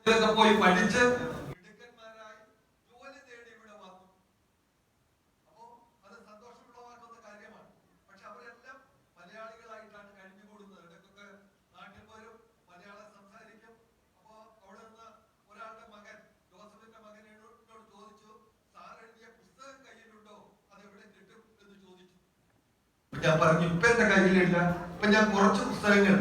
പോയി പഠിച്ച് മിടുക്കന്മാരായി ജോലി തേടി ഇവിടെ വന്നു. അപ്പോ അത് സന്തോഷമുള്ളവർക്കൊന്ന കാര്യമാണ്. പക്ഷെ അവരെല്ലാം മലയാളികളായിട്ടാണ് കഴിഞ്ഞുകൂടുന്നത്. ഇടയ്ക്കൊക്കെ നാട്ടിൽ വരും, മലയാളം സംസാരിക്കും. അപ്പോ അവിടെ നിന്ന് ഒരാളുടെ മകൻ, ജോസഫിന്റെ മകൻ എന്നോട് ചോദിച്ചു, സാർ എഴുതിയ പുസ്തകം കയ്യിലുണ്ടോ, അതെവിടെ കിട്ടും എന്ന് ചോദിച്ചു. ഞാൻ പറഞ്ഞു, ഇപ്പൊ എന്റെ കയ്യിലില്ല. ഇപ്പൊ ഞാൻ കുറച്ച് പുസ്തകങ്ങൾ